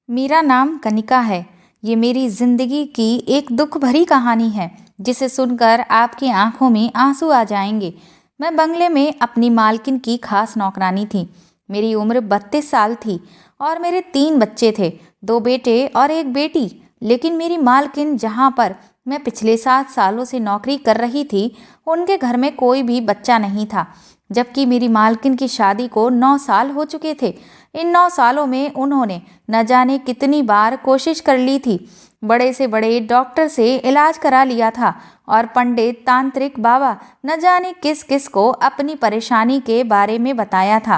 मेरा नाम कनिका है। ये मेरी ज़िंदगी की एक दुख भरी कहानी है, जिसे सुनकर आपकी आंखों में आंसू आ जाएंगे। मैं बंगले में अपनी मालकिन की खास नौकरानी थी। मेरी उम्र 32 साल थी और मेरे 3 बच्चे थे, 2 बेटे और 1 बेटी। लेकिन मेरी मालकिन, जहाँ पर मैं पिछले 7 सालों से नौकरी कर रही थी, उनके घर में कोई भी बच्चा नहीं था। जबकि मेरी मालकिन की शादी को 9 साल हो चुके थे। इन 9 सालों में उन्होंने न जाने कितनी बार कोशिश कर ली थी। बड़े से बड़े डॉक्टर से इलाज करा लिया था और पंडित, तांत्रिक बाबा न जाने किस किस को अपनी परेशानी के बारे में बताया था।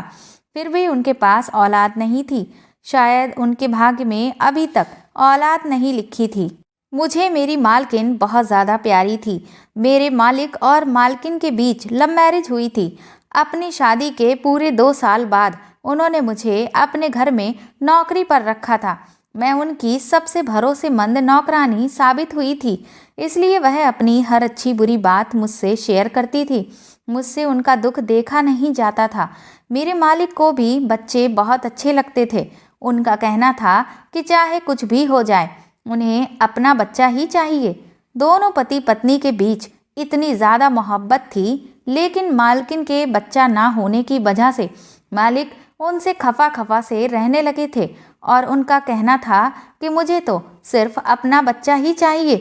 फिर भी उनके पास औलाद नहीं थी। शायद उनके भाग्य में अभी तक औलाद नहीं लिखी थी। मुझे मेरी मालकिन बहुत ज़्यादा प्यारी थी। मेरे मालिक और मालकिन के बीच लव मैरिज हुई थी। अपनी शादी के पूरे 2 साल बाद उन्होंने मुझे अपने घर में नौकरी पर रखा था। मैं उनकी सबसे भरोसेमंद नौकरानी साबित हुई थी, इसलिए वह अपनी हर अच्छी बुरी बात मुझसे शेयर करती थी। मुझसे उनका दुख देखा नहीं जाता था। मेरे मालिक को भी बच्चे बहुत अच्छे लगते थे। उनका कहना था कि चाहे कुछ भी हो जाए, उन्हें अपना बच्चा ही चाहिए। दोनों पति पत्नी के बीच इतनी ज़्यादा मोहब्बत थी, लेकिन मालकिन के बच्चा ना होने की वजह से मालिक उनसे खफा खफा से रहने लगे थे और उनका कहना था कि मुझे तो सिर्फ अपना बच्चा ही चाहिए।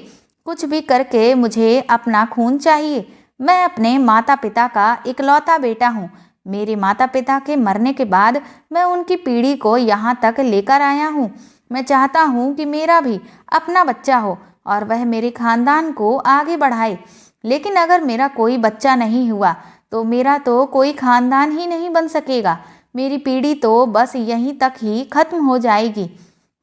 कुछ भी करके मुझे अपना खून चाहिए। मैं अपने माता पिता का इकलौता बेटा हूँ। मेरे माता पिता के मरने के बाद मैं उनकी पीढ़ी को यहाँ तक लेकर आया हूँ। मैं चाहता हूँ कि मेरा भी अपना बच्चा हो और वह मेरे खानदान को आगे बढ़ाए। लेकिन अगर मेरा कोई बच्चा नहीं हुआ तो मेरा तो कोई खानदान ही नहीं बन सकेगा। मेरी पीढ़ी तो बस यहीं तक ही खत्म हो जाएगी।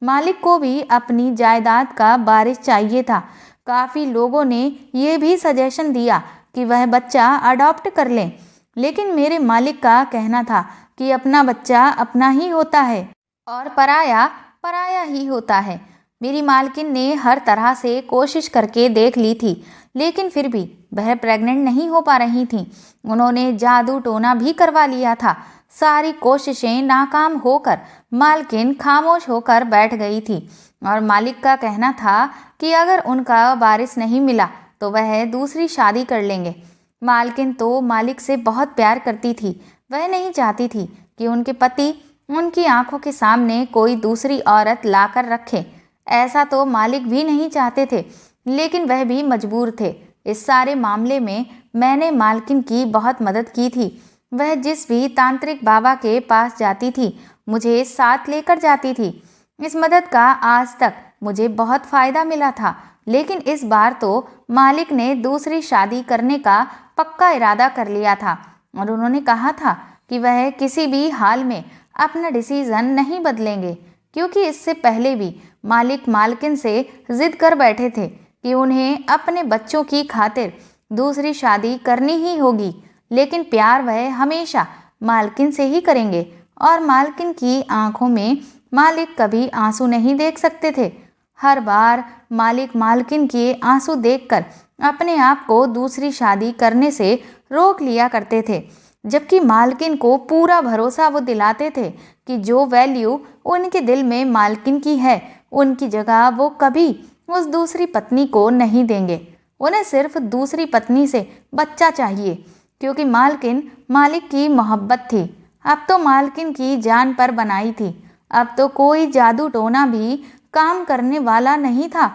मालिक को भी अपनी जायदाद का वारिस चाहिए था। काफ़ी लोगों ने ये भी सजेशन दिया कि वह बच्चा अडॉप्ट कर लें, लेकिन मेरे मालिक का कहना था कि अपना बच्चा अपना ही होता है और पराया पराया ही होता है। मेरी मालकिन ने हर तरह से कोशिश करके देख ली थी, लेकिन फिर भी वह प्रेग्नेंट नहीं हो पा रही थी। उन्होंने जादू टोना भी करवा लिया था। सारी कोशिशें नाकाम होकर मालकिन खामोश होकर बैठ गई थी और मालिक का कहना था कि अगर उनका वारिस नहीं मिला तो वह दूसरी शादी कर लेंगे। मालकिन तो मालिक से बहुत प्यार करती थी। वह नहीं चाहती थी कि उनके पति उनकी आंखों के सामने कोई दूसरी औरत लाकर रखे। ऐसा तो मालिक भी नहीं चाहते थे, लेकिन वह भी मजबूर थे। इस सारे मामले में मैंने मालकिन की बहुत मदद की थी। वह जिस भी तांत्रिक बाबा के पास जाती थी, मुझे साथ लेकर जाती थी। इस मदद का आज तक मुझे बहुत फ़ायदा मिला था, लेकिन इस बार तो मालिक ने दूसरी शादी करने का पक्का इरादा कर लिया था और उन्होंने कहा था कि वह किसी भी हाल में अपना डिसीज़न नहीं बदलेंगे, क्योंकि इससे पहले भी मालिक मालकिन से ज़िद कर बैठे थे कि उन्हें अपने बच्चों की खातिर दूसरी शादी करनी ही होगी। लेकिन प्यार वह हमेशा मालकिन से ही करेंगे और मालकिन की आंखों में मालिक कभी आंसू नहीं देख सकते थे। हर बार मालिक मालकिन के आंसू देखकर अपने आप को दूसरी शादी करने से रोक लिया करते थे, जबकि मालकिन को पूरा भरोसा वो दिलाते थे कि जो वैल्यू उनके दिल में मालकिन की है, उनकी जगह वो कभी उस दूसरी पत्नी को नहीं देंगे। उन्हें सिर्फ दूसरी पत्नी से बच्चा चाहिए, क्योंकि मालकिन मालिक की मोहब्बत थी। अब तो मालकिन की जान पर बनाई थी। अब तो कोई जादू टोना भी काम करने वाला नहीं था।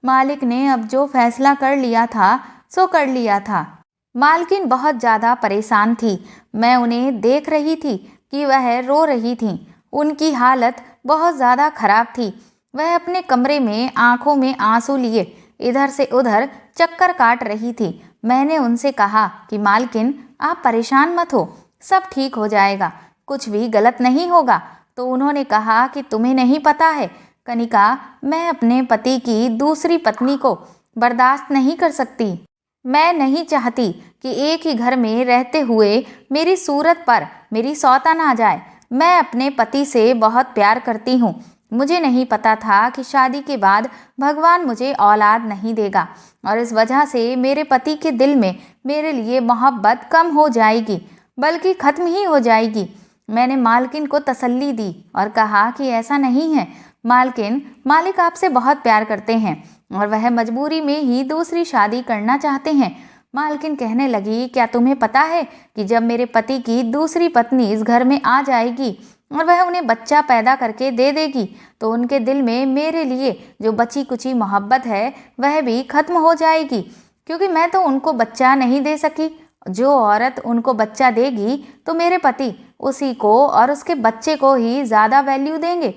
मालिक ने अब जो फैसला कर लिया था सो कर लिया था। मालकिन बहुत ज़्यादा परेशान थी। मैं उन्हें देख रही थी कि वह रो रही थीं। उनकी हालत बहुत ज़्यादा खराब थी। वह अपने कमरे में आंखों में आंसू लिए इधर से उधर चक्कर काट रही थी। मैंने उनसे कहा कि मालकिन, आप परेशान मत हो, सब ठीक हो जाएगा, कुछ भी गलत नहीं होगा। तो उन्होंने कहा कि तुम्हें नहीं पता है कनिका, मैं अपने पति की दूसरी पत्नी को बर्दाश्त नहीं कर सकती। मैं नहीं चाहती कि एक ही घर में रहते हुए मेरी सूरत पर मेरी सौतन आ जाए। मैं अपने पति से बहुत प्यार करती हूँ। मुझे नहीं पता था कि शादी के बाद भगवान मुझे औलाद नहीं देगा और इस वजह से मेरे पति के दिल में मेरे लिए मोहब्बत कम हो जाएगी, बल्कि ख़त्म ही हो जाएगी। मैंने मालकिन को तसल्ली दी और कहा कि ऐसा नहीं है। मालकिन, मालिक आपसे बहुत प्यार करते हैं और वह मजबूरी में ही दूसरी शादी करना चाहते हैं। मालकिन कहने लगी, क्या तुम्हें पता है कि जब मेरे पति की दूसरी पत्नी इस घर में आ जाएगी और वह उन्हें बच्चा पैदा करके दे देगी तो उनके दिल में मेरे लिए जो बची कुची मोहब्बत है वह भी खत्म हो जाएगी, क्योंकि मैं तो उनको बच्चा नहीं दे सकी। जो औरत उनको बच्चा देगी तो मेरे पति उसी को और उसके बच्चे को ही ज़्यादा वैल्यू देंगे।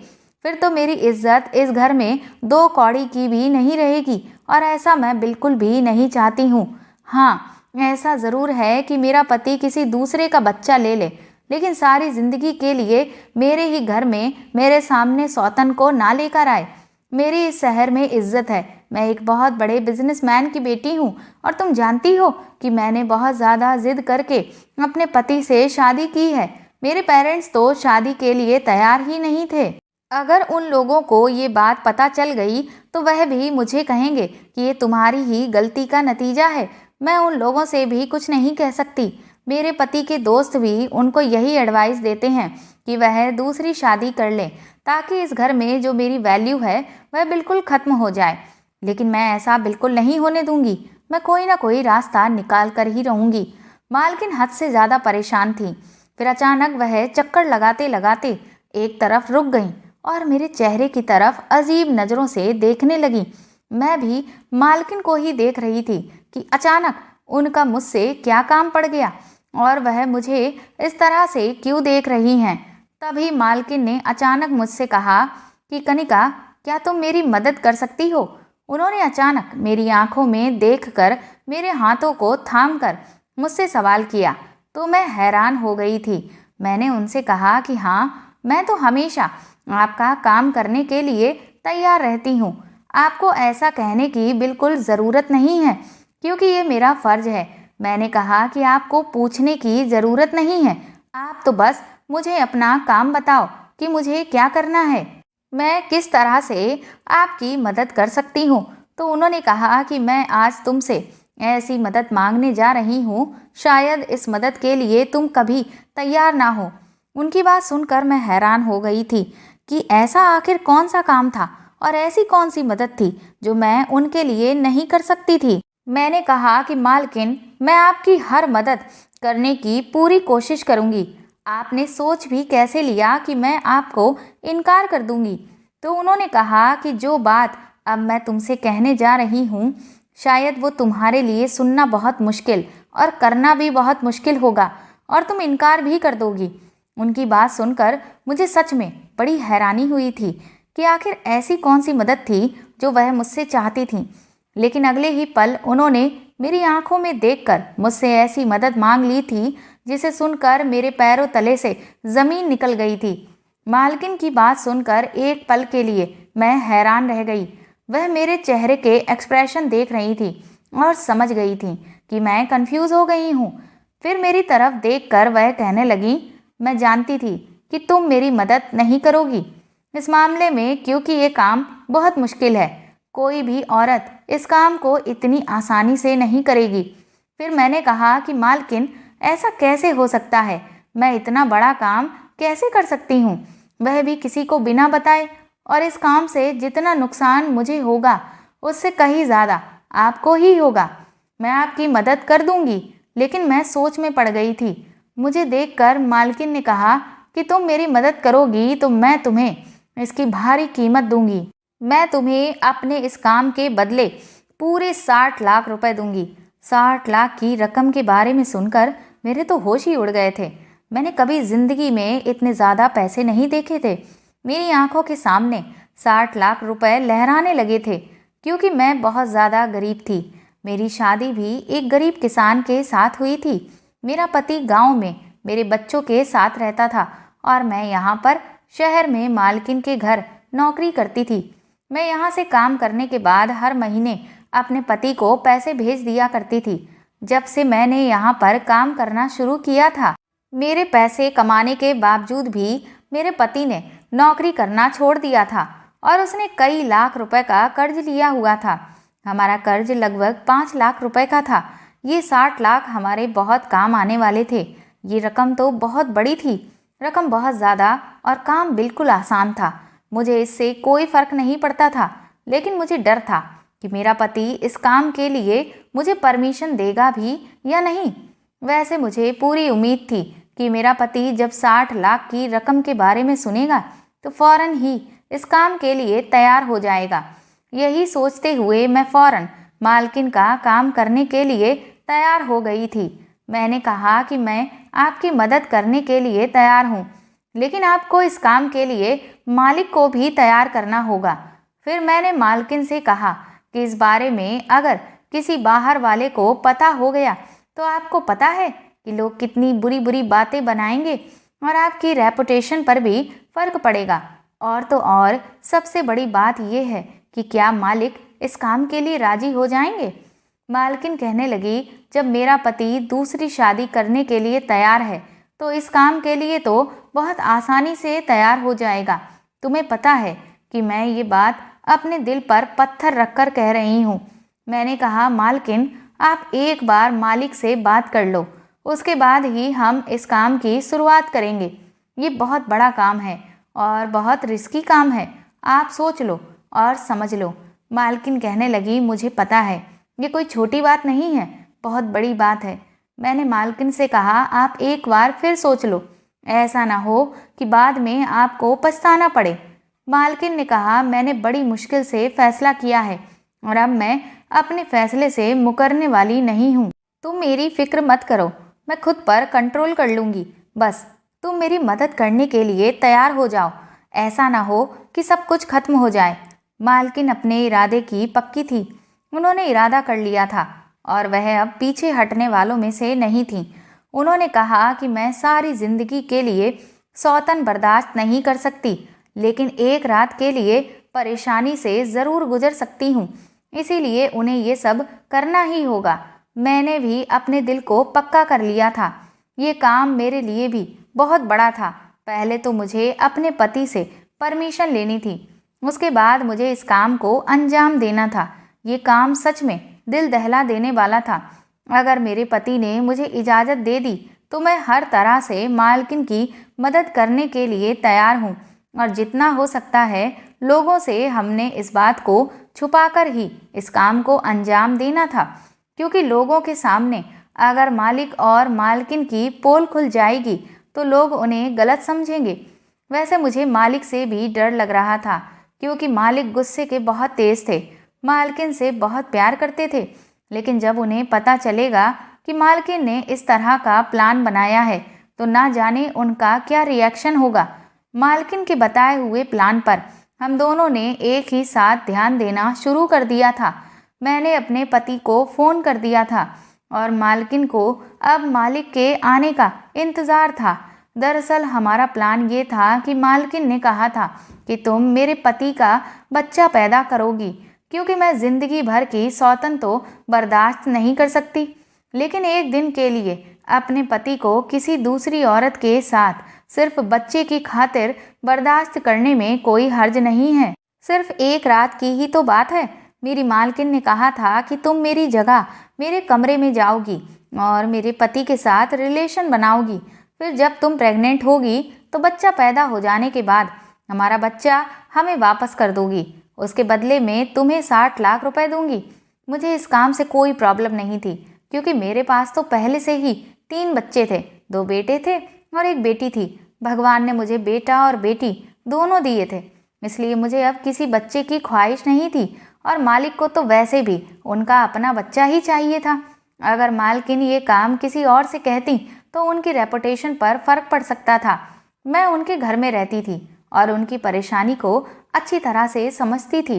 फिर तो मेरी इज्जत इस घर में 2 कौड़ी की भी नहीं रहेगी और ऐसा मैं बिल्कुल भी नहीं चाहती हूँ। हाँ, ऐसा ज़रूर है कि मेरा पति किसी दूसरे का बच्चा ले ले, लेकिन सारी ज़िंदगी के लिए मेरे ही घर में मेरे सामने सौतन को ना लेकर आए। मेरी इस शहर में इज्जत है, मैं एक बहुत बड़े बिजनेसमैन की बेटी हूँ और तुम जानती हो कि मैंने बहुत ज़्यादा जिद करके अपने पति से शादी की है। मेरे पेरेंट्स तो शादी के लिए तैयार ही नहीं थे। अगर उन लोगों को ये बात पता चल गई तो वह भी मुझे कहेंगे कि ये तुम्हारी ही गलती का नतीजा है। मैं उन लोगों से भी कुछ नहीं कह सकती। मेरे पति के दोस्त भी उनको यही एडवाइस देते हैं कि वह दूसरी शादी कर ले ताकि इस घर में जो मेरी वैल्यू है वह बिल्कुल ख़त्म हो जाए। लेकिन मैं ऐसा बिल्कुल नहीं होने दूंगी। मैं कोई ना कोई रास्ता निकाल कर ही रहूंगी। मालकिन हद से ज़्यादा परेशान थी। फिर अचानक वह चक्कर लगाते लगाते एक तरफ रुक गई और मेरे चेहरे की तरफ अजीब नज़रों से देखने लगी। मैं भी मालकिन को ही देख रही थी कि अचानक उनका मुझसे क्या काम पड़ गया और वह मुझे इस तरह से क्यों देख रही हैं। तभी मालकिन ने अचानक मुझसे कहा कि कनिका, क्या तुम मेरी मदद कर सकती हो? उन्होंने अचानक मेरी आंखों में देखकर मेरे हाथों को थामकर मुझसे सवाल किया तो मैं हैरान हो गई थी। मैंने उनसे कहा कि हाँ, मैं तो हमेशा आपका काम करने के लिए तैयार रहती हूँ। आपको ऐसा कहने की बिल्कुल ज़रूरत नहीं है, क्योंकि ये मेरा फ़र्ज है। मैंने कहा कि आपको पूछने की ज़रूरत नहीं है, आप तो बस मुझे अपना काम बताओ कि मुझे क्या करना है, मैं किस तरह से आपकी मदद कर सकती हूँ। तो उन्होंने कहा कि मैं आज तुमसे ऐसी मदद मांगने जा रही हूँ, शायद इस मदद के लिए तुम कभी तैयार ना हो। उनकी बात सुनकर मैं हैरान हो गई थी कि ऐसा आखिर कौन सा काम था और ऐसी कौन सी मदद थी जो मैं उनके लिए नहीं कर सकती थी। मैंने कहा कि मालकिन, मैं आपकी हर मदद करने की पूरी कोशिश करूँगी। आपने सोच भी कैसे लिया कि मैं आपको इनकार कर दूंगी? तो उन्होंने कहा कि जो बात अब मैं तुमसे कहने जा रही हूँ, शायद वो तुम्हारे लिए सुनना बहुत मुश्किल और करना भी बहुत मुश्किल होगा और तुम इनकार भी कर दोगी। उनकी बात सुनकर मुझे सच में बड़ी हैरानी हुई थी कि आखिर ऐसी कौन सी मदद थी जो वह मुझसे चाहती थी। लेकिन अगले ही पल उन्होंने मेरी आंखों में देखकर मुझसे ऐसी मदद मांग ली थी जिसे सुनकर मेरे पैरों तले से ज़मीन निकल गई थी। मालकिन की बात सुनकर एक पल के लिए मैं हैरान रह गई। वह मेरे चेहरे के एक्सप्रेशन देख रही थी और समझ गई थी कि मैं कंफ्यूज हो गई हूँ। फिर मेरी तरफ देखकर वह कहने लगी, मैं जानती थी कि तुम मेरी मदद नहीं करोगी इस मामले में, क्योंकि ये काम बहुत मुश्किल है। कोई भी औरत इस काम को इतनी आसानी से नहीं करेगी। फिर मैंने कहा कि मालकिन, ऐसा कैसे हो सकता है? मैं इतना बड़ा काम कैसे कर सकती हूँ, वह भी किसी को बिना बताए? और इस काम से जितना नुकसान मुझे होगा उससे कहीं ज़्यादा आपको ही होगा। मैं आपकी मदद कर दूंगी। लेकिन मैं सोच में पड़ गई थी। मुझे देखकर मालकिन ने कहा कि तुम मेरी मदद करोगी तो मैं तुम्हें इसकी भारी कीमत दूंगी। मैं तुम्हें अपने इस काम के बदले पूरे 60 लाख रुपए दूंगी। 60 लाख की रकम के बारे में सुनकर मेरे तो होश ही उड़ गए थे। मैंने कभी ज़िंदगी में इतने ज़्यादा पैसे नहीं देखे थे। मेरी आंखों के सामने 60 लाख रुपए लहराने लगे थे, क्योंकि मैं बहुत ज़्यादा गरीब थी। मेरी शादी भी एक गरीब किसान के साथ हुई थी। मेरा पति गांव में मेरे बच्चों के साथ रहता था और मैं यहाँ पर शहर में मालकिन के घर नौकरी करती थी। मैं यहाँ से काम करने के बाद हर महीने अपने पति को पैसे भेज दिया करती थी। जब से मैंने यहाँ पर काम करना शुरू किया था, मेरे पैसे कमाने के बावजूद भी मेरे पति ने नौकरी करना छोड़ दिया था और उसने कई लाख रुपए का कर्ज लिया हुआ था। हमारा कर्ज लगभग 5 लाख रुपए का था। ये 60 लाख हमारे बहुत काम आने वाले थे। ये रकम तो बहुत बड़ी थी, रकम बहुत ज़्यादा, और काम बिल्कुल आसान था। मुझे इससे कोई फर्क नहीं पड़ता था, लेकिन मुझे डर था कि मेरा पति इस काम के लिए मुझे परमिशन देगा भी या नहीं। वैसे मुझे पूरी उम्मीद थी कि मेरा पति जब 60 लाख की रकम के बारे में सुनेगा तो फौरन ही इस काम के लिए तैयार हो जाएगा। यही सोचते हुए मैं फौरन मालकिन का काम करने के लिए तैयार हो गई थी। मैंने कहा कि मैं आपकी मदद करने के लिए तैयार हूँ, लेकिन आपको इस काम के लिए मालिक को भी तैयार करना होगा। फिर मैंने मालकिन से कहा कि इस बारे में अगर किसी बाहर वाले को पता हो गया तो आपको पता है कि लोग कितनी बुरी बुरी बातें बनाएंगे और आपकी रेपुटेशन पर भी फर्क पड़ेगा। और तो और सबसे बड़ी बात यह है कि क्या मालिक इस काम के लिए राजी हो जाएंगे। मालकिन कहने लगी, जब मेरा पति दूसरी शादी करने के लिए तैयार है तो इस काम के लिए तो बहुत आसानी से तैयार हो जाएगा। तुम्हें पता है कि मैं ये बात अपने दिल पर पत्थर रखकर कह रही हूँ। मैंने कहा, मालकिन आप एक बार मालिक से बात कर लो, उसके बाद ही हम इस काम की शुरुआत करेंगे। ये बहुत बड़ा काम है और बहुत रिस्की काम है, आप सोच लो और समझ लो। मालकिन कहने लगी, मुझे पता है ये कोई छोटी बात नहीं है, बहुत बड़ी बात है। मैंने मालकिन से कहा, आप एक बार फिर सोच लो, ऐसा ना हो कि बाद में आपको पछताना पड़े। मालकिन ने कहा, मैंने बड़ी मुश्किल से फैसला किया है और अब मैं अपने फैसले से मुकरने वाली नहीं हूँ। तुम मेरी फिक्र मत करो, मैं खुद पर कंट्रोल कर लूँगी। बस तुम मेरी मदद करने के लिए तैयार हो जाओ, ऐसा ना हो कि सब कुछ खत्म हो जाए। मालकिन अपने इरादे की पक्की थी। उन्होंने इरादा कर लिया था और वह अब पीछे हटने वालों में से नहीं थी। उन्होंने कहा कि मैं सारी जिंदगी के लिए सौतन बर्दाश्त नहीं कर सकती, लेकिन एक रात के लिए परेशानी से ज़रूर गुजर सकती हूँ, इसीलिए उन्हें ये सब करना ही होगा। मैंने भी अपने दिल को पक्का कर लिया था। ये काम मेरे लिए भी बहुत बड़ा था। पहले तो मुझे अपने पति से परमिशन लेनी थी, उसके बाद मुझे इस काम को अंजाम देना था। ये काम सच में दिल दहला देने वाला था। अगर मेरे पति ने मुझे इजाज़त दे दी तो मैं हर तरह से मालकिन की मदद करने के लिए तैयार हूँ और जितना हो सकता है लोगों से हमने इस बात को छुपाकर ही इस काम को अंजाम देना था, क्योंकि लोगों के सामने अगर मालिक और मालकिन की पोल खुल जाएगी तो लोग उन्हें गलत समझेंगे। वैसे मुझे मालिक से भी डर लग रहा था, क्योंकि मालिक गुस्से के बहुत तेज थे, मालकिन से बहुत प्यार करते थे। लेकिन जब उन्हें पता चलेगा कि मालकिन ने इस तरह का प्लान बनाया है तो ना जाने उनका क्या रिएक्शन होगा। मालकिन के बताए हुए प्लान पर हम दोनों ने एक ही साथ ध्यान देना शुरू कर दिया था। मैंने अपने पति को फ़ोन कर दिया था और मालकिन को अब मालिक के आने का इंतज़ार था। दरअसल हमारा प्लान ये था कि मालकिन ने कहा था कि तुम मेरे पति का बच्चा पैदा करोगी, क्योंकि मैं ज़िंदगी भर की सौतन तो बर्दाश्त नहीं कर सकती, लेकिन एक दिन के लिए अपने पति को किसी दूसरी औरत के साथ सिर्फ बच्चे की खातिर बर्दाश्त करने में कोई हर्ज नहीं है। सिर्फ एक रात की ही तो बात है। मेरी मालकिन ने कहा था कि तुम मेरी जगह मेरे कमरे में जाओगी और मेरे पति के साथ रिलेशन बनाओगी। फिर जब तुम प्रेग्नेंट होगी तो बच्चा पैदा हो जाने के बाद हमारा बच्चा हमें वापस कर दोगी। उसके बदले में तुम्हें 60 लाख रुपए दूंगी। मुझे इस काम से कोई प्रॉब्लम नहीं थी, क्योंकि मेरे पास तो पहले से ही 3 बच्चे थे, 2 बेटे थे और 1 बेटी थी। भगवान ने मुझे बेटा और बेटी दोनों दिए थे, इसलिए मुझे अब किसी बच्चे की ख्वाहिश नहीं थी और मालिक को तो वैसे भी उनका अपना बच्चा ही चाहिए था। अगर मालकिन ये काम किसी और से कहती तो उनकी रेपुटेशन पर फर्क पड़ सकता था। मैं उनके घर में रहती थी और उनकी परेशानी को अच्छी तरह से समझती थी,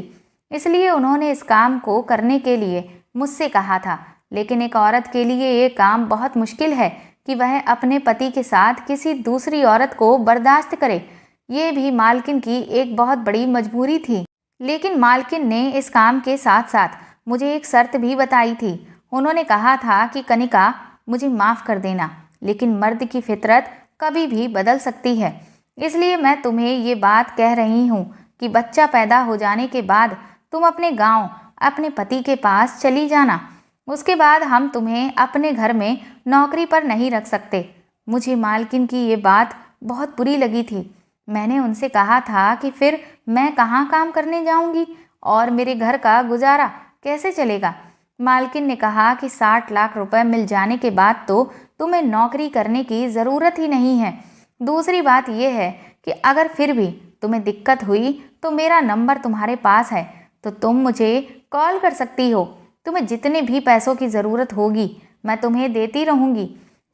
इसलिए उन्होंने इस काम को करने के लिए मुझसे कहा था। लेकिन एक औरत के लिए ये काम बहुत मुश्किल है कि वह अपने पति के साथ किसी दूसरी औरत को बर्दाश्त करे। ये भी मालकिन की एक बहुत बड़ी मजबूरी थी। लेकिन मालकिन ने इस काम के साथ साथ मुझे एक शर्त भी बताई थी। उन्होंने कहा था कि कनिका, मुझे माफ़ कर देना, लेकिन मर्द की फितरत कभी भी बदल सकती है, इसलिए मैं तुम्हें ये बात कह रही हूँ कि बच्चा पैदा हो जाने के बाद तुम अपने गांव अपने पति के पास चली जाना। उसके बाद हम तुम्हें अपने घर में नौकरी पर नहीं रख सकते। मुझे मालकिन की ये बात बहुत बुरी लगी थी। मैंने उनसे कहा था कि फिर मैं कहाँ काम करने जाऊंगी और मेरे घर का गुजारा कैसे चलेगा। मालकिन ने कहा कि 60 लाख रुपए मिल जाने के बाद तो तुम्हें नौकरी करने की ज़रूरत ही नहीं है। दूसरी बात यह है कि अगर फिर भी तुम्हें दिक्कत हुई तो मेरा नंबर तुम्हारे पास है, तो तुम मुझे कॉल कर सकती हो। तुम्हें जितने भी पैसों की ज़रूरत होगी मैं तुम्हें देती रहूँगी,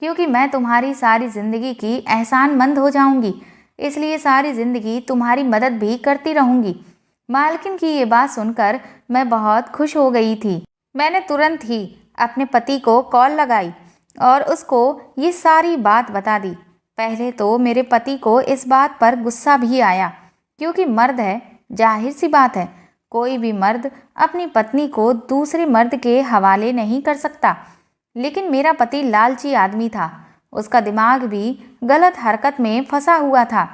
क्योंकि मैं तुम्हारी सारी ज़िंदगी की एहसानमंद हो जाऊँगी, इसलिए सारी ज़िंदगी तुम्हारी मदद भी करती रहूँगी। मालकिन की ये बात सुनकर मैं बहुत खुश हो गई थी। मैंने तुरंत ही अपने पति को कॉल लगाई और उसको ये सारी बात बता दी। पहले तो मेरे पति को इस बात पर गुस्सा भी आया, क्योंकि मर्द है, जाहिर सी बात है, कोई भी मर्द अपनी पत्नी को दूसरे मर्द के हवाले नहीं कर सकता। लेकिन मेरा पति लालची आदमी था, उसका दिमाग भी गलत हरकत में फंसा हुआ था।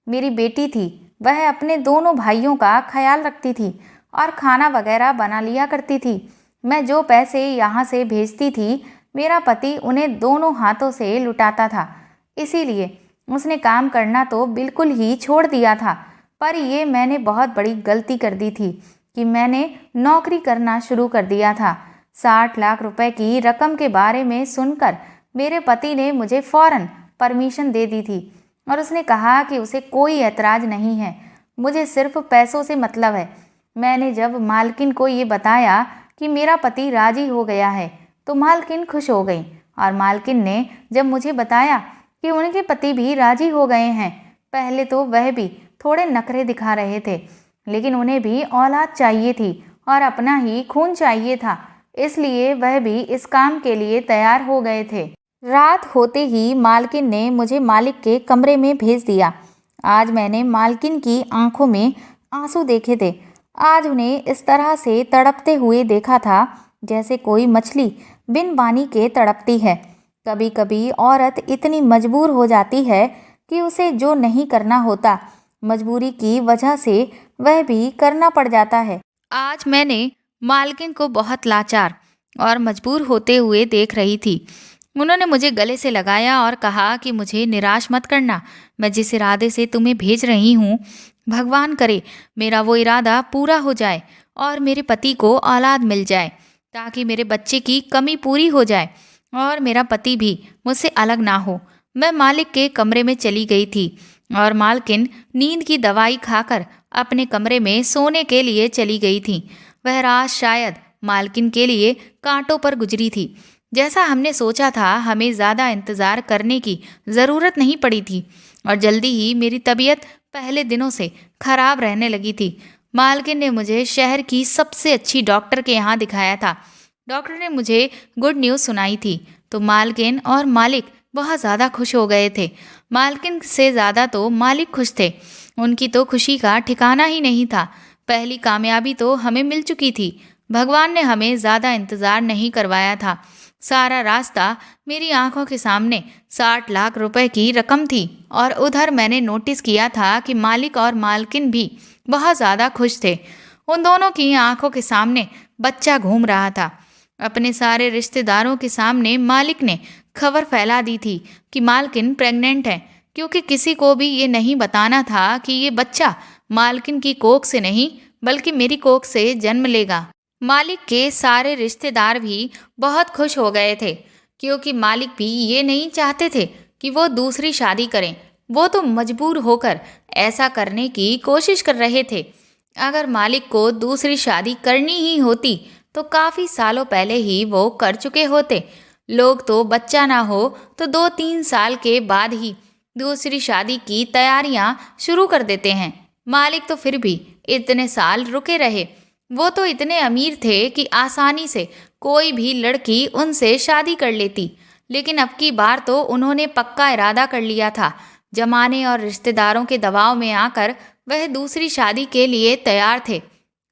मेरी बेटी थी, वह अपने दोनों भाइयों का ख्याल रखती थी और खाना वगैरह बना लिया करती थी। मैं जो पैसे यहाँ से भेजती थी, मेरा पति उन्हें दोनों हाथों से लुटाता था, इसीलिए उसने काम करना तो बिल्कुल ही छोड़ दिया था। पर ये मैंने बहुत बड़ी गलती कर दी थी कि मैंने नौकरी करना शुरू कर दिया था। 60 लाख रुपए की रकम के बारे में सुनकर मेरे पति ने मुझे फौरन परमिशन दे दी थी और उसने कहा कि उसे कोई ऐतराज़ नहीं है, मुझे सिर्फ पैसों से मतलब है। मैंने जब मालकिन को ये बताया कि मेरा पति राजी हो गया है तो मालकिन खुश हो गई, और मालकिन ने जब मुझे बताया कि उनके पति भी राजी हो गए हैं, पहले तो वह भी थोड़े नखरे दिखा रहे थे, लेकिन उन्हें भी औलाद चाहिए थी और अपना ही खून चाहिए था, इसलिए वह भी इस काम के लिए तैयार हो गए थे। रात होते ही मालकिन ने मुझे मालिक के कमरे में भेज दिया। आज मैंने मालकिन की आंखों में आंसू देखे थे। आज उन्हें इस तरह से तड़पते हुए देखा था जैसे कोई मछली बिन पानी के तड़पती है। कभी कभी औरत इतनी मजबूर हो जाती है कि उसे जो नहीं करना होता, मजबूरी की वजह से वह भी करना पड़ जाता है। आज मैंने मालकिन को बहुत लाचार और मजबूर होते हुए देख रही थी। उन्होंने मुझे गले से लगाया और कहा कि मुझे निराश मत करना। मैं जिस इरादे से तुम्हें भेज रही हूँ, भगवान करे मेरा वो इरादा पूरा हो जाए और मेरे पति को औलाद मिल जाए, ताकि मेरे बच्चे की कमी पूरी हो जाए और मेरा पति भी मुझसे अलग ना हो। मैं मालिक के कमरे में चली गई थी और मालकिन नींद की दवाई खाकर अपने कमरे में सोने के लिए चली गई थी। वह रात शायद मालकिन के लिए कांटों पर गुजरी थी। जैसा हमने सोचा था, हमें ज़्यादा इंतज़ार करने की ज़रूरत नहीं पड़ी थी और जल्दी ही मेरी तबीयत पहले दिनों से खराब रहने लगी थी। मालकिन ने मुझे शहर की सबसे अच्छी डॉक्टर के यहाँ दिखाया था। डॉक्टर ने मुझे गुड न्यूज़ सुनाई थी तो मालकिन और मालिक बहुत ज़्यादा खुश हो गए थे। मालकिन से ज़्यादा तो मालिक खुश थे। उनकी तो खुशी का ठिकाना ही नहीं था। पहली कामयाबी तो हमें मिल चुकी थी। भगवान ने हमें ज़्यादा इंतज़ार नहीं करवाया था। सारा रास्ता मेरी आंखों के सामने 60 लाख रुपए की रकम थी और उधर मैंने नोटिस किया था कि मालिक और मालकिन भी बहुत ज़्यादा खुश थे। उन दोनों की आंखों के सामने बच्चा घूम रहा था। अपने सारे रिश्तेदारों के सामने मालिक ने खबर फैला दी थी कि मालकिन प्रेग्नेंट है, क्योंकि किसी को भी ये नहीं बताना था कि ये बच्चा मालकिन की कोख से नहीं बल्कि मेरी कोख से जन्म लेगा। मालिक के सारे रिश्तेदार भी बहुत खुश हो गए थे, क्योंकि मालिक भी ये नहीं चाहते थे कि वो दूसरी शादी करें। वो तो मजबूर होकर ऐसा करने की कोशिश कर रहे थे। अगर मालिक को दूसरी शादी करनी ही होती तो काफ़ी सालों पहले ही वो कर चुके होते। लोग तो बच्चा ना हो तो 2-3 साल के बाद ही दूसरी शादी की तैयारियां शुरू कर देते हैं। मालिक तो फिर भी इतने साल रुके रहे। वो तो इतने अमीर थे कि आसानी से कोई भी लड़की उनसे शादी कर लेती। लेकिन अब की बार तो उन्होंने पक्का इरादा कर लिया था। जमाने और रिश्तेदारों के दबाव में आकर वह दूसरी शादी के लिए तैयार थे।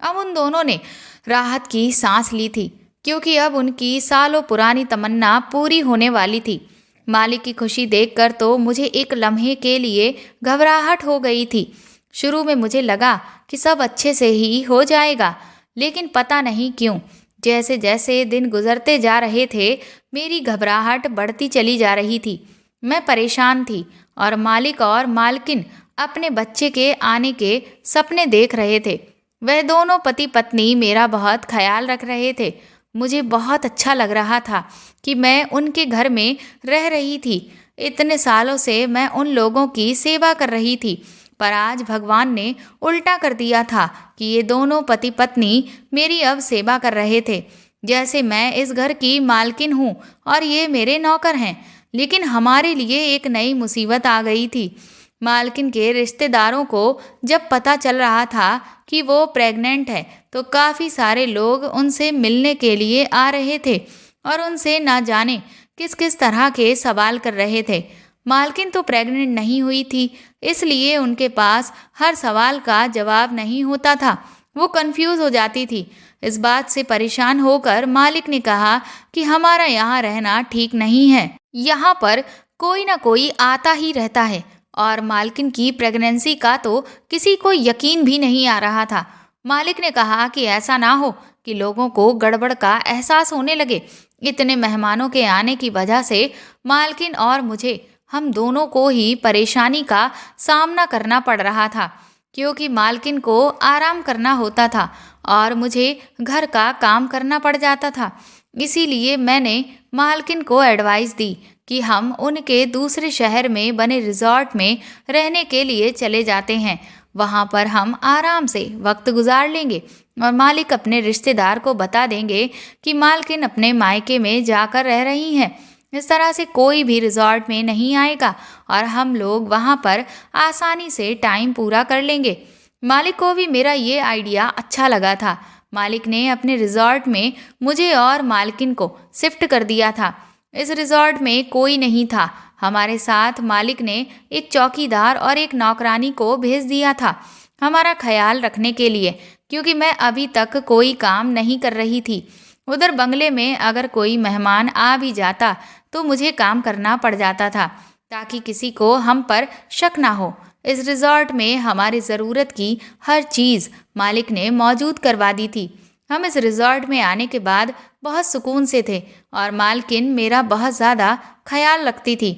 अब उन दोनों ने राहत की सांस ली थी, क्योंकि अब उनकी सालों पुरानी तमन्ना पूरी होने वाली थी। मालिक की खुशी देखकर तो मुझे एक लम्हे के लिए घबराहट हो गई थी। शुरू में मुझे लगा कि सब अच्छे से ही हो जाएगा, लेकिन पता नहीं क्यों जैसे जैसे दिन गुजरते जा रहे थे मेरी घबराहट बढ़ती चली जा रही थी। मैं परेशान थी और मालिक और मालकिन अपने बच्चे के आने के सपने देख रहे थे। वह दोनों पति पत्नी मेरा बहुत ख्याल रख रहे थे। मुझे बहुत अच्छा लग रहा था कि मैं उनके घर में रह रही थी। इतने सालों से मैं उन लोगों की सेवा कर रही थी, पर आज भगवान ने उल्टा कर दिया था कि ये दोनों पति पत्नी मेरी अब सेवा कर रहे थे, जैसे मैं इस घर की मालकिन हूँ और ये मेरे नौकर हैं। लेकिन हमारे लिए एक नई मुसीबत आ गई थी। मालकिन के रिश्तेदारों को जब पता चल रहा था कि वो प्रेग्नेंट है, तो काफ़ी सारे लोग उनसे मिलने के लिए आ रहे थे और उनसे ना जाने किस किस तरह के सवाल कर रहे थे। मालकिन तो प्रेग्नेंट नहीं हुई थी, इसलिए उनके पास हर सवाल का जवाब नहीं होता था। वो कंफ्यूज हो जाती थी। इस बात से परेशान होकर मालिक ने कहा कि हमारा यहाँ रहना ठीक नहीं है। यहाँ पर कोई ना कोई आता ही रहता है और मालकिन की प्रेगनेंसी का तो किसी को यकीन भी नहीं आ रहा था। मालिक ने कहा कि ऐसा ना हो कि लोगों को गड़बड़ का एहसास होने लगे। इतने मेहमानों के आने की वजह से मालकिन और मुझे, हम दोनों को ही परेशानी का सामना करना पड़ रहा था, क्योंकि मालकिन को आराम करना होता था और मुझे घर का काम करना पड़ जाता था। इसीलिए मैंने मालकिन को एडवाइस दी कि हम उनके दूसरे शहर में बने रिजॉर्ट में रहने के लिए चले जाते हैं। वहाँ पर हम आराम से वक्त गुजार लेंगे और मालिक अपने रिश्तेदार को बता देंगे कि मालकिन अपने मायके में जाकर रह रही हैं। इस तरह से कोई भी रिजॉर्ट में नहीं आएगा और हम लोग वहाँ पर आसानी से टाइम पूरा कर लेंगे। मालिक को भी मेरा ये आइडिया अच्छा लगा था। मालिक ने अपने रिजॉर्ट में मुझे और मालकिन को शिफ्ट कर दिया था। इस रिजॉर्ट में कोई नहीं था। हमारे साथ मालिक ने एक चौकीदार और एक नौकरानी को भेज दिया था हमारा ख्याल रखने के लिए, क्योंकि मैं अभी तक कोई काम नहीं कर रही थी। उधर बंगले में अगर कोई मेहमान आ भी जाता तो मुझे काम करना पड़ जाता था, ताकि किसी को हम पर शक ना हो। इस रिजॉर्ट में हमारी ज़रूरत की हर चीज़ मालिक ने मौजूद करवा दी थी। हम इस रिजॉर्ट में आने के बाद बहुत सुकून से थे और मालकिन मेरा बहुत ज़्यादा ख्याल रखती थी।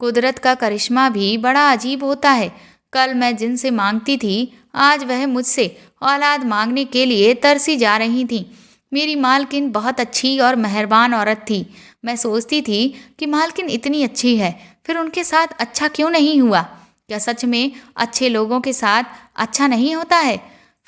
कुदरत का करिश्मा भी बड़ा अजीब होता है। कल मैं जिनसे मांगती थी, आज वह मुझसे औलाद मांगने के लिए तरसी जा रही थी। मेरी मालकिन बहुत अच्छी और मेहरबान औरत थी। मैं सोचती थी कि मालकिन इतनी अच्छी है, फिर उनके साथ अच्छा क्यों नहीं हुआ? क्या सच में अच्छे लोगों के साथ अच्छा नहीं होता है?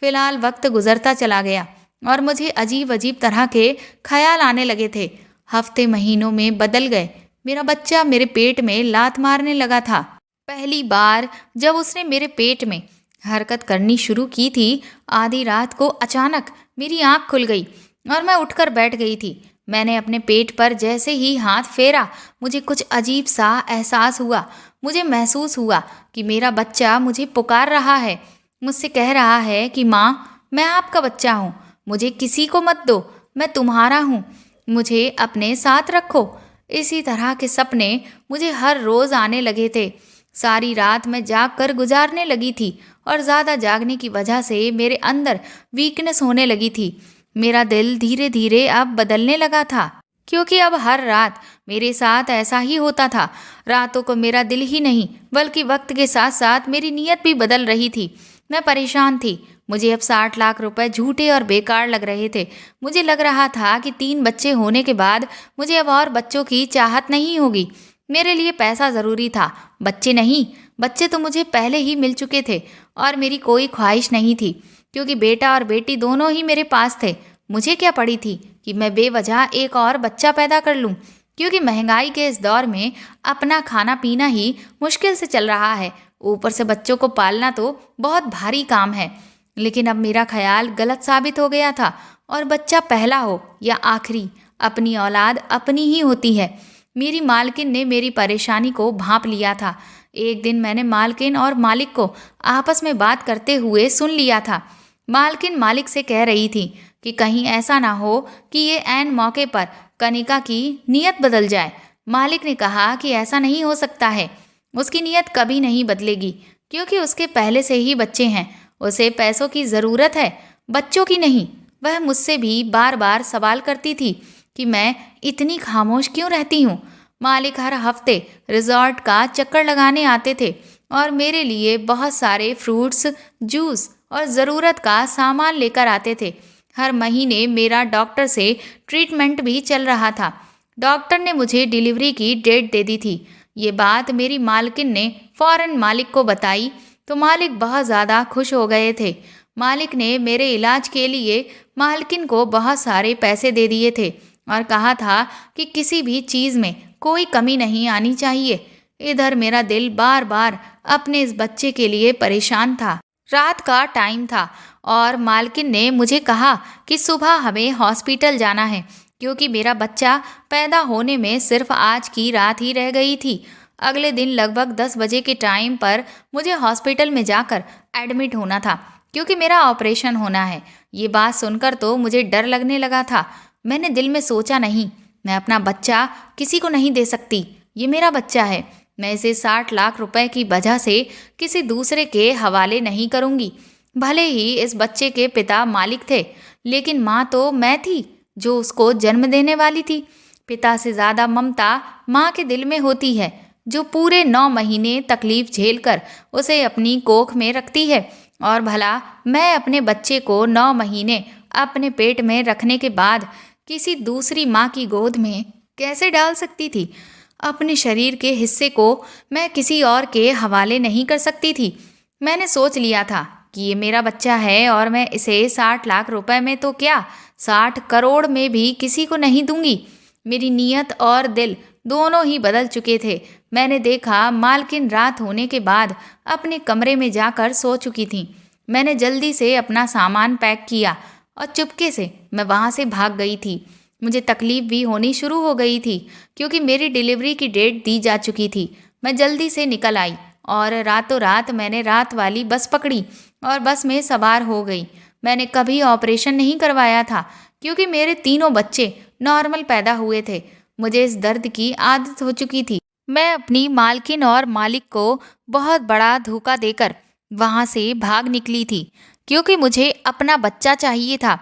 फिलहाल वक्त गुजरता चला गया और मुझे अजीब अजीब तरह के ख्याल आने लगे थे। हफ्ते महीनों में बदल गए। मेरा बच्चा मेरे पेट में लात मारने लगा था। पहली बार जब उसने मेरे पेट में हरकत करनी शुरू की थी, आधी रात को अचानक मेरी आंख खुल गई और मैं उठकर बैठ गई थी। मैंने अपने पेट पर जैसे ही हाथ फेरा, मुझे कुछ अजीब सा एहसास हुआ। मुझे महसूस हुआ कि मेरा बच्चा मुझे पुकार रहा है, मुझसे कह रहा है कि माँ, मैं आपका बच्चा हूँ, मुझे किसी को मत दो, मैं तुम्हारा हूँ, मुझे अपने साथ रखो। इसी तरह के सपने मुझे हर रोज़ आने लगे थे। सारी रात मैं जाग कर गुजारने लगी थी और ज़्यादा जागने की वजह से मेरे अंदर वीकनेस होने लगी थी। मेरा दिल धीरे धीरे अब बदलने लगा था, क्योंकि अब हर रात मेरे साथ ऐसा ही होता था। रातों को मेरा दिल ही नहीं, बल्कि वक्त के साथ साथ मेरी नीयत भी बदल रही थी। मैं परेशान थी। मुझे अब 60 लाख रुपए झूठे और बेकार लग रहे थे। मुझे लग रहा था कि 3 बच्चे होने के बाद मुझे अब और बच्चों की चाहत नहीं होगी। मेरे लिए पैसा ज़रूरी था, बच्चे नहीं। बच्चे तो मुझे पहले ही मिल चुके थे और मेरी कोई ख्वाहिश नहीं थी, क्योंकि बेटा और बेटी दोनों ही मेरे पास थे। मुझे क्या पड़ी थी कि मैं बेवजह एक और बच्चा पैदा कर लूं, क्योंकि महंगाई के इस दौर में अपना खाना पीना ही मुश्किल से चल रहा है। ऊपर से बच्चों को पालना तो बहुत भारी काम है। लेकिन अब मेरा ख्याल गलत साबित हो गया था और बच्चा पहला हो या आखिरी, अपनी औलाद अपनी ही होती है। मेरी मालकिन ने मेरी परेशानी को भांप लिया था। एक दिन मैंने मालकिन और मालिक को आपस में बात करते हुए सुन लिया था। मालकिन मालिक से कह रही थी कि कहीं ऐसा ना हो कि ये ऐन मौके पर कनिका की नीयत बदल जाए। मालिक ने कहा कि ऐसा नहीं हो सकता है, उसकी नीयत कभी नहीं बदलेगी, क्योंकि उसके पहले से ही बच्चे हैं। उसे पैसों की ज़रूरत है, बच्चों की नहीं। वह मुझसे भी बार बार सवाल करती थी कि मैं इतनी खामोश क्यों रहती हूँ। मालिक हर हफ्ते रिजॉर्ट का चक्कर लगाने आते थे और मेरे लिए बहुत सारे फ्रूट्स, जूस और ज़रूरत का सामान लेकर आते थे। हर महीने मेरा डॉक्टर से ट्रीटमेंट भी चल रहा था। डॉक्टर ने मुझे डिलीवरी की डेट दे दी थी। ये बात मेरी मालकिन ने फौरन मालिक को बताई तो मालिक बहुत ज़्यादा खुश हो गए थे। मालिक ने मेरे इलाज के लिए मालकिन को बहुत सारे पैसे दे दिए थे और कहा था कि किसी भी चीज़ में कोई कमी नहीं आनी चाहिए। इधर मेरा दिल बार बार अपने इस बच्चे के लिए परेशान था। रात का टाइम था और मालकिन ने मुझे कहा कि सुबह हमें हॉस्पिटल जाना है क्योंकि मेरा बच्चा पैदा होने में सिर्फ आज की रात ही रह गई थी। अगले दिन लगभग 10 बजे के टाइम पर मुझे हॉस्पिटल में जाकर एडमिट होना था क्योंकि मेरा ऑपरेशन होना है। ये बात सुनकर तो मुझे डर लगने लगा था। मैंने दिल में सोचा, नहीं, मैं अपना बच्चा किसी को नहीं दे सकती। ये मेरा बच्चा है। मैं इसे 60 लाख रुपए की वजह से किसी दूसरे के हवाले नहीं करूंगी। भले ही इस बच्चे के पिता मालिक थे, लेकिन माँ तो मैं थी जो उसको जन्म देने वाली थी। पिता से ज़्यादा ममता माँ के दिल में होती है, जो पूरे 9 महीने तकलीफ झेलकर उसे अपनी कोख में रखती है। और भला मैं अपने बच्चे को 9 महीने अपने पेट में रखने के बाद किसी दूसरी माँ की गोद में कैसे डाल सकती थी? अपने शरीर के हिस्से को मैं किसी और के हवाले नहीं कर सकती थी। मैंने सोच लिया था कि ये मेरा बच्चा है और मैं इसे 60 लाख रुपए में तो क्या, 60 करोड़ में भी किसी को नहीं दूंगी। मेरी नीयत और दिल दोनों ही बदल चुके थे। मैंने देखा मालकिन रात होने के बाद अपने कमरे में जाकर सो चुकी थी। मैंने जल्दी से अपना सामान पैक किया और चुपके से मैं वहाँ से भाग गई थी। मुझे तकलीफ भी होनी शुरू हो गई थी क्योंकि मेरी डिलीवरी की डेट दी जा चुकी थी। मैं जल्दी से निकल आई और रातों रात मैंने रात वाली बस पकड़ी और बस में सवार हो गई। मैंने कभी ऑपरेशन नहीं करवाया था क्योंकि मेरे तीनों बच्चे नॉर्मल पैदा हुए थे। मुझे इस दर्द की आदत हो चुकी थी। मैं अपनी मालकिन और मालिक को बहुत बड़ा धोखा देकर वहाँ से भाग निकली थी क्योंकि मुझे अपना बच्चा चाहिए था।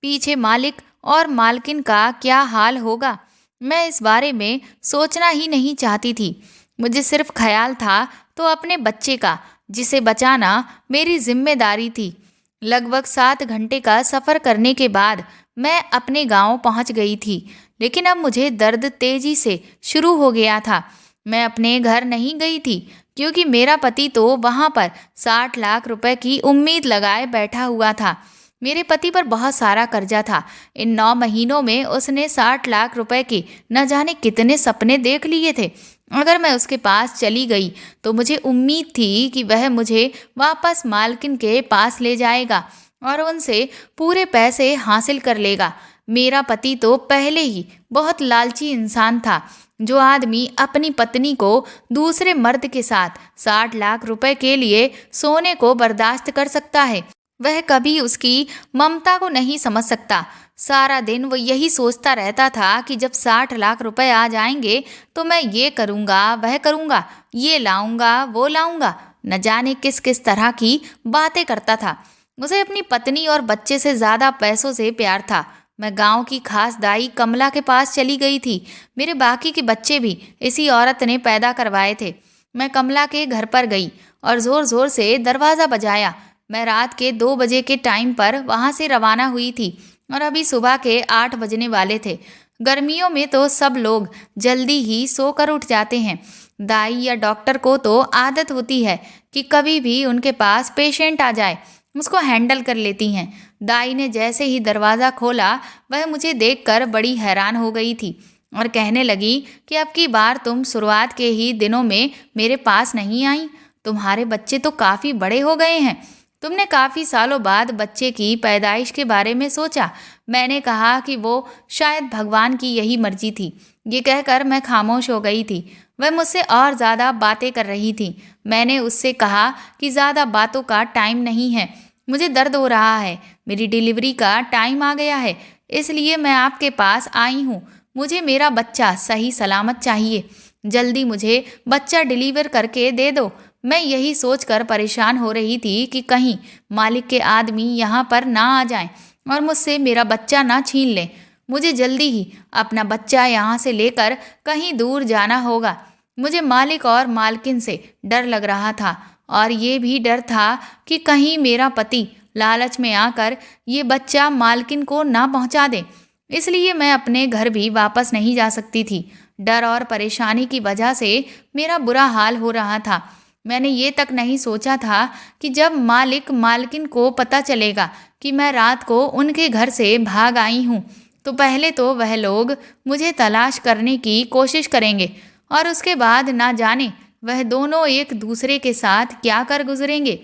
पीछे मालिक और मालकिन का क्या हाल होगा, मैं इस बारे में सोचना ही नहीं चाहती थी। मुझे सिर्फ ख्याल था तो अपने बच्चे का, जिसे बचाना मेरी जिम्मेदारी थी। लगभग 7 घंटे का सफ़र करने के बाद मैं अपने गांव पहुंच गई थी, लेकिन अब मुझे दर्द तेजी से शुरू हो गया था। मैं अपने घर नहीं गई थी क्योंकि मेरा पति तो वहां पर 60 लाख रुपए की उम्मीद लगाए बैठा हुआ था। मेरे पति पर बहुत सारा कर्जा था। इन 9 महीनों में उसने 60 लाख रुपए के न जाने कितने सपने देख लिए थे। अगर मैं उसके पास चली गई तो मुझे उम्मीद थी कि वह मुझे वापस मालकिन के पास ले जाएगा और उनसे पूरे पैसे हासिल कर लेगा। मेरा पति तो पहले ही बहुत लालची इंसान था। जो आदमी अपनी पत्नी को दूसरे मर्द के साथ 60 लाख रुपए के लिए सोने को बर्दाश्त कर सकता है, वह कभी उसकी ममता को नहीं समझ सकता। सारा दिन वो यही सोचता रहता था कि जब 60 लाख रुपए आ जाएंगे तो मैं ये करूँगा, वह करूँगा, ये लाऊंगा, वो लाऊंगा। न जाने किस किस तरह की बातें करता था। उसे अपनी पत्नी और बच्चे से ज़्यादा पैसों से प्यार था। मैं गांव की खास दाई कमला के पास चली गई थी। मेरे बाकी के बच्चे भी इसी औरत ने पैदा करवाए थे। मैं कमला के घर पर गई और ज़ोर ज़ोर से दरवाज़ा बजाया। मैं रात के 2 बजे के टाइम पर वहाँ से रवाना हुई थी और अभी सुबह के 8 बजने वाले थे। गर्मियों में तो सब लोग जल्दी ही सोकर उठ जाते हैं। दाई या डॉक्टर को तो आदत होती है कि कभी भी उनके पास पेशेंट आ जाए उसको हैंडल कर लेती हैं। दाई ने जैसे ही दरवाज़ा खोला वह मुझे देखकर बड़ी हैरान हो गई थी और कहने लगी कि अब की बार तुम शुरुआत के ही दिनों में मेरे पास नहीं आई। तुम्हारे बच्चे तो काफ़ी बड़े हो गए हैं। तुमने काफ़ी सालों बाद बच्चे की पैदाइश के बारे में सोचा। मैंने कहा कि वो शायद भगवान की यही मर्जी थी। ये कहकर मैं खामोश हो गई थी। वह मुझसे और ज़्यादा बातें कर रही थी। मैंने उससे कहा कि ज़्यादा बातों का टाइम नहीं है, मुझे दर्द हो रहा है, मेरी डिलीवरी का टाइम आ गया है, इसलिए मैं आपके पास आई हूँ। मुझे मेरा बच्चा सही सलामत चाहिए। जल्दी मुझे बच्चा डिलीवर करके दे दो। मैं यही सोचकर परेशान हो रही थी कि कहीं मालिक के आदमी यहाँ पर ना आ जाएं और मुझसे मेरा बच्चा ना छीन लें। मुझे जल्दी ही अपना बच्चा यहाँ से लेकर कहीं दूर जाना होगा। मुझे मालिक और मालकिन से डर लग रहा था और ये भी डर था कि कहीं मेरा पति लालच में आकर ये बच्चा मालकिन को ना पहुंचा दे। इसलिए मैं अपने घर भी वापस नहीं जा सकती थी। डर और परेशानी की वजह से मेरा बुरा हाल हो रहा था। मैंने ये तक नहीं सोचा था कि जब मालिक मालकिन को पता चलेगा कि मैं रात को उनके घर से भाग आई हूँ, तो पहले तो वह लोग मुझे तलाश करने की कोशिश करेंगे और उसके बाद ना जाने वह दोनों एक दूसरे के साथ क्या कर गुजरेंगे।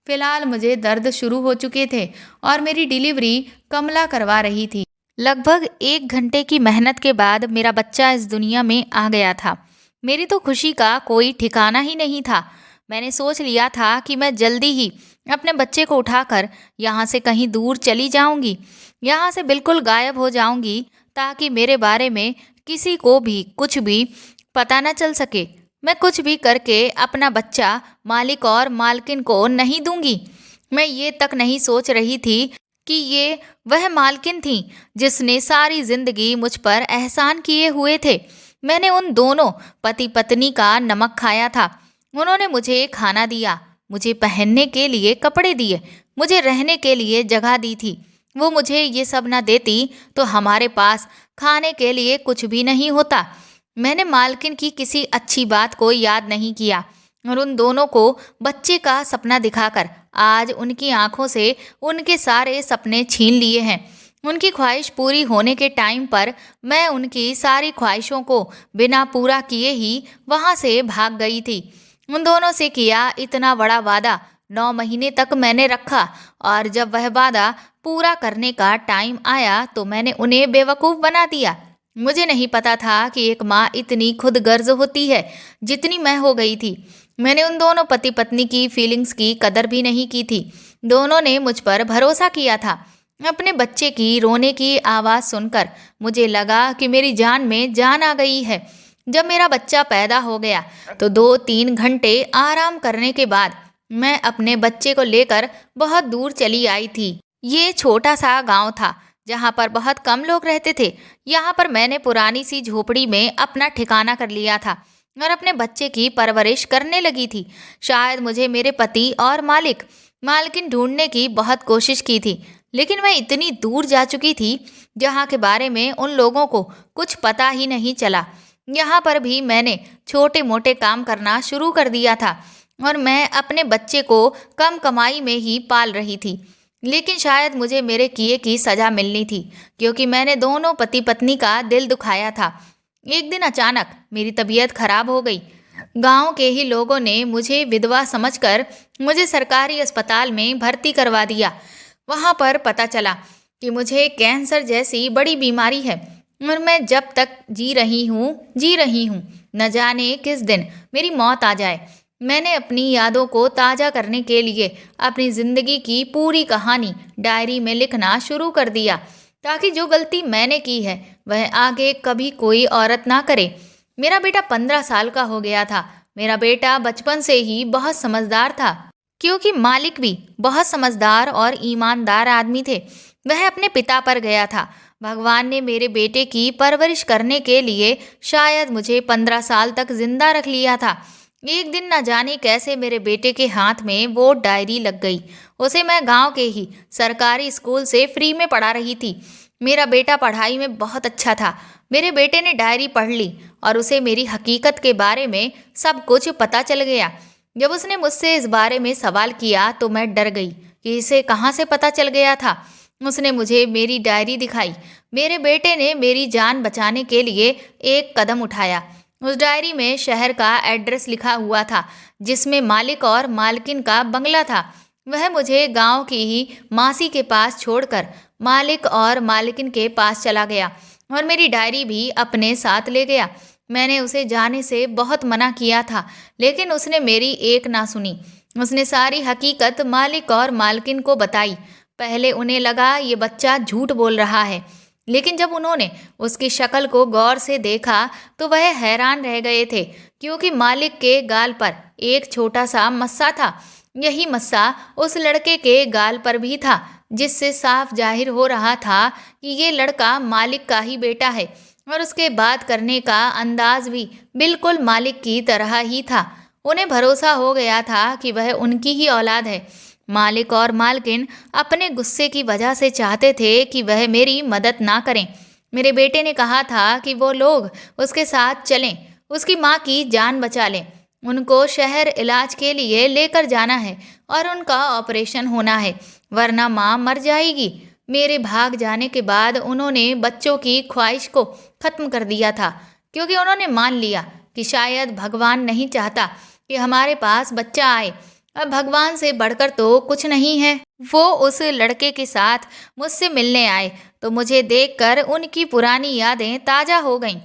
फिलहाल मुझे दर्द शुरू हो चुके थे और मेरी डिलीवरी कमला करवा रही थी। लगभग 1 घंटे की मेहनत के बाद मेरा बच्चा इस दुनिया में आ गया था। मेरी तो खुशी का कोई ठिकाना ही नहीं था। मैंने सोच लिया था कि मैं जल्दी ही अपने बच्चे को उठाकर यहाँ से कहीं दूर चली जाऊंगी, यहाँ से बिल्कुल गायब हो जाऊंगी, ताकि मेरे बारे में किसी को भी कुछ भी पता न चल सके। मैं कुछ भी करके अपना बच्चा मालिक और मालकिन को नहीं दूंगी। मैं ये तक नहीं सोच रही थी कि ये वह मालकिन थी जिसने सारी जिंदगी मुझ पर एहसान किए हुए थे। मैंने उन दोनों पति पत्नी का नमक खाया था। उन्होंने मुझे खाना दिया, मुझे पहनने के लिए कपड़े दिए, मुझे रहने के लिए जगह दी थी। वो मुझे ये सब न देती तो हमारे पास खाने के लिए कुछ भी नहीं होता। मैंने मालकिन की किसी अच्छी बात को याद नहीं किया और उन दोनों को बच्चे का सपना दिखाकर आज उनकी आंखों से उनके सारे सपने छीन लिए हैं। उनकी ख्वाहिश पूरी होने के टाइम पर मैं उनकी सारी ख्वाहिशों को बिना पूरा किए ही वहां से भाग गई थी। उन दोनों से किया इतना बड़ा वादा 9 महीने तक मैंने रखा और जब वह वादा पूरा करने का टाइम आया तो मैंने उन्हें बेवकूफ़ बना दिया। मुझे नहीं पता था कि एक माँ इतनी खुद गर्ज होती है जितनी मैं हो गई थी। मैंने उन दोनों पति पत्नी की फीलिंग्स की कदर भी नहीं की थी। दोनों ने मुझ पर भरोसा किया था। अपने बच्चे की रोने की आवाज़ सुनकर मुझे लगा कि मेरी जान में जान आ गई है। जब मेरा बच्चा पैदा हो गया तो 2-3 घंटे आराम करने के बाद मैं अपने बच्चे को लेकर बहुत दूर चली आई थी। ये छोटा सा गांव था जहाँ पर बहुत कम लोग रहते थे। यहाँ पर मैंने पुरानी सी झोपड़ी में अपना ठिकाना कर लिया था और अपने बच्चे की परवरिश करने लगी थी। शायद मुझे मेरे पति और मालकिन ढूंढने की बहुत कोशिश की थी, लेकिन मैं इतनी दूर जा चुकी थी जहाँ के बारे में उन लोगों को कुछ पता ही नहीं चला। यहाँ पर भी मैंने छोटे मोटे काम करना शुरू कर दिया था और मैं अपने बच्चे को कम कमाई में ही पाल रही थी। लेकिन शायद मुझे मेरे किए की सज़ा मिलनी थी, क्योंकि मैंने दोनों पति पत्नी का दिल दुखाया था। एक दिन अचानक मेरी तबीयत खराब हो गई। गांव के ही लोगों ने मुझे विधवा समझकर मुझे सरकारी अस्पताल में भर्ती करवा दिया। वहां पर पता चला कि मुझे कैंसर जैसी बड़ी बीमारी है और मैं जब तक जी रही हूँ, न जाने किस दिन मेरी मौत आ जाए। मैंने अपनी यादों को ताज़ा करने के लिए अपनी ज़िंदगी की पूरी कहानी डायरी में लिखना शुरू कर दिया, ताकि जो गलती मैंने की है वह आगे कभी कोई औरत ना करे। मेरा बेटा 15 साल का हो गया था। मेरा बेटा बचपन से ही बहुत समझदार था, क्योंकि मालिक भी बहुत समझदार और ईमानदार आदमी थे। वह अपने पिता पर गया था। भगवान ने मेरे बेटे की परवरिश करने के लिए शायद मुझे 15 साल तक जिंदा रख लिया था। एक दिन न जाने कैसे मेरे बेटे के हाथ में वो डायरी लग गई। उसे मैं गांव के ही सरकारी स्कूल से फ्री में पढ़ा रही थी। मेरा बेटा पढ़ाई में बहुत अच्छा था। मेरे बेटे ने डायरी पढ़ ली और उसे मेरी हकीकत के बारे में सब कुछ पता चल गया। जब उसने मुझसे इस बारे में सवाल किया तो मैं डर गई कि इसे कहाँ से पता चल गया था। उसने मुझे मेरी डायरी दिखाई। मेरे बेटे ने मेरी जान बचाने के लिए एक कदम उठाया। उस डायरी में शहर का एड्रेस लिखा हुआ था, जिसमें मालिक और मालकिन का बंगला था। वह मुझे गांव की ही मासी के पास छोड़कर मालिक और मालकिन के पास चला गया और मेरी डायरी भी अपने साथ ले गया। मैंने उसे जाने से बहुत मना किया था, लेकिन उसने मेरी एक ना सुनी। उसने सारी हकीकत मालिक और मालकिन को बताई। पहले उन्हें लगा ये बच्चा झूठ बोल रहा है, लेकिन जब उन्होंने उसकी शक्ल को गौर से देखा तो वह हैरान रह गए थे, क्योंकि मालिक के गाल पर एक छोटा सा मस्सा था। यही मस्सा उस लड़के के गाल पर भी था, जिससे साफ जाहिर हो रहा था कि ये लड़का मालिक का ही बेटा है। और उसके बात करने का अंदाज भी बिल्कुल मालिक की तरह ही था। उन्हें भरोसा हो गया था कि वह उनकी ही औलाद है। मालिक और मालकिन अपने गुस्से की वजह से चाहते थे कि वह मेरी मदद ना करें। मेरे बेटे ने कहा था कि वो लोग उसके साथ चलें, उसकी माँ की जान बचा लें। उनको शहर इलाज के लिए लेकर जाना है और उनका ऑपरेशन होना है, वरना माँ मर जाएगी। मेरे भाग जाने के बाद उन्होंने बच्चों की ख्वाहिश को खत्म कर दिया था, क्योंकि उन्होंने मान लिया कि शायद भगवान नहीं चाहता कि हमारे पास बच्चा आए। अब भगवान से बढ़कर तो कुछ नहीं है। वो उस लड़के के साथ मुझसे मिलने आए तो मुझे देखकर उनकी पुरानी यादें ताज़ा हो गईं।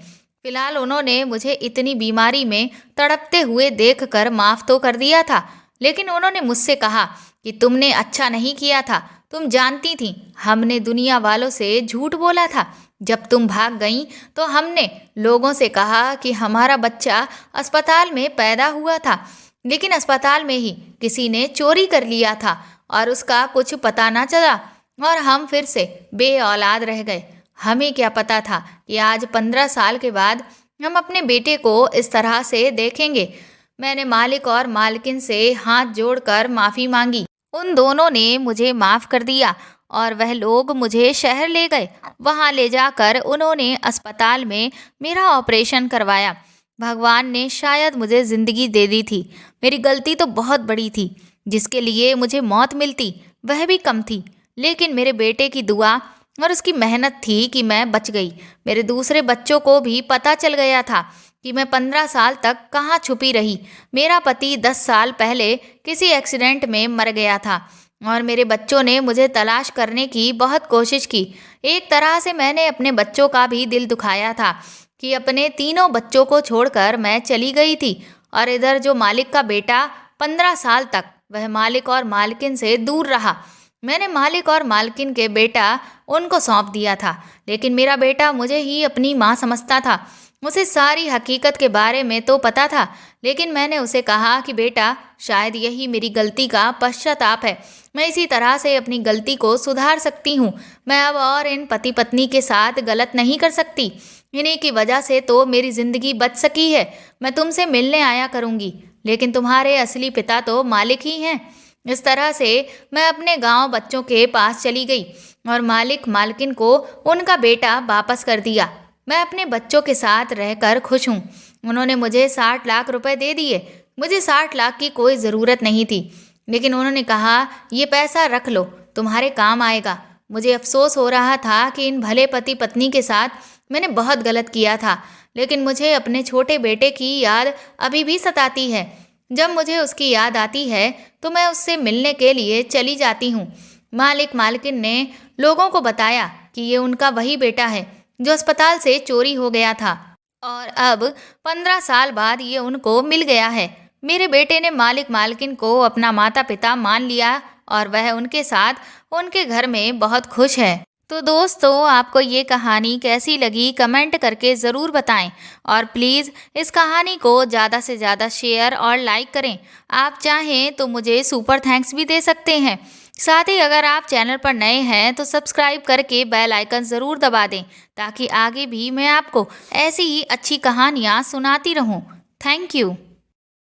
फिलहाल उन्होंने मुझे इतनी बीमारी में तड़पते हुए देखकर माफ़ तो कर दिया था, लेकिन उन्होंने मुझसे कहा कि तुमने अच्छा नहीं किया था। तुम जानती थी हमने दुनिया वालों से झूठ बोला था। जब तुम भाग गईं तो हमने लोगों से कहा कि हमारा बच्चा अस्पताल में पैदा हुआ था, लेकिन अस्पताल में ही किसी ने चोरी कर लिया था और उसका कुछ पता ना चला और हम फिर से बे औलाद रह गए। हमें क्या पता था कि आज 15 साल के बाद हम अपने बेटे को इस तरह से देखेंगे। मैंने मालिक और मालकिन से हाथ जोड़कर माफ़ी मांगी। उन दोनों ने मुझे माफ़ कर दिया और वह लोग मुझे शहर ले गए। वहाँ ले जाकर उन्होंने अस्पताल में मेरा ऑपरेशन करवाया। भगवान ने शायद मुझे ज़िंदगी दे दी थी। मेरी गलती तो बहुत बड़ी थी। जिसके लिए मुझे मौत मिलती वह भी कम थी, लेकिन मेरे बेटे की दुआ और उसकी मेहनत थी कि मैं बच गई। मेरे दूसरे बच्चों को भी पता चल गया था कि मैं 15 साल तक कहाँ छुपी रही। मेरा पति 10 साल पहले किसी एक्सीडेंट में मर गया था और मेरे बच्चों ने मुझे तलाश करने की बहुत कोशिश की। एक तरह से मैंने अपने बच्चों का भी दिल दुखाया था कि अपने तीनों बच्चों को छोड़कर मैं चली गई थी। और इधर जो मालिक का बेटा 15 साल तक वह मालिक और मालकिन से दूर रहा। मैंने मालिक और मालकिन के बेटा उनको सौंप दिया था, लेकिन मेरा बेटा मुझे ही अपनी माँ समझता था। उसे सारी हकीकत के बारे में तो पता था, लेकिन मैंने उसे कहा कि बेटा, शायद यही मेरी गलती का पश्चाताप है। मैं इसी तरह से अपनी गलती को सुधार सकती हूँ। मैं अब और इन पति पत्नी के साथ गलत नहीं कर सकती। इन्हीं की वजह से तो मेरी ज़िंदगी बच सकी है। मैं तुमसे मिलने आया करूँगी, लेकिन तुम्हारे असली पिता तो मालिक ही हैं। इस तरह से मैं अपने गांव बच्चों के पास चली गई और मालिक मालकिन को उनका बेटा वापस कर दिया। मैं अपने बच्चों के साथ रहकर खुश हूँ। उन्होंने मुझे 60 लाख रुपए दे दिए। मुझे 60 लाख की कोई ज़रूरत नहीं थी, लेकिन उन्होंने कहा ये पैसा रख लो, तुम्हारे काम आएगा। मुझे अफसोस हो रहा था कि इन भले पति पत्नी के साथ मैंने बहुत गलत किया था, लेकिन मुझे अपने छोटे बेटे की याद अभी भी सताती है। जब मुझे उसकी याद आती है तो मैं उससे मिलने के लिए चली जाती हूँ। मालिक मालकिन ने लोगों को बताया कि ये उनका वही बेटा है जो अस्पताल से चोरी हो गया था और अब 15 साल बाद ये उनको मिल गया है। मेरे बेटे ने मालिक मालकिन को अपना माता पिता मान लिया और वह उनके साथ उनके घर में बहुत खुश है। तो दोस्तों, आपको ये कहानी कैसी लगी कमेंट करके ज़रूर बताएं और प्लीज़ इस कहानी को ज़्यादा से ज़्यादा शेयर और लाइक करें। आप चाहें तो मुझे सुपर थैंक्स भी दे सकते हैं। साथ ही अगर आप चैनल पर नए हैं तो सब्सक्राइब करके बेल आइकन ज़रूर दबा दें, ताकि आगे भी मैं आपको ऐसी ही अच्छी कहानियाँ सुनाती रहूँ। Thank you.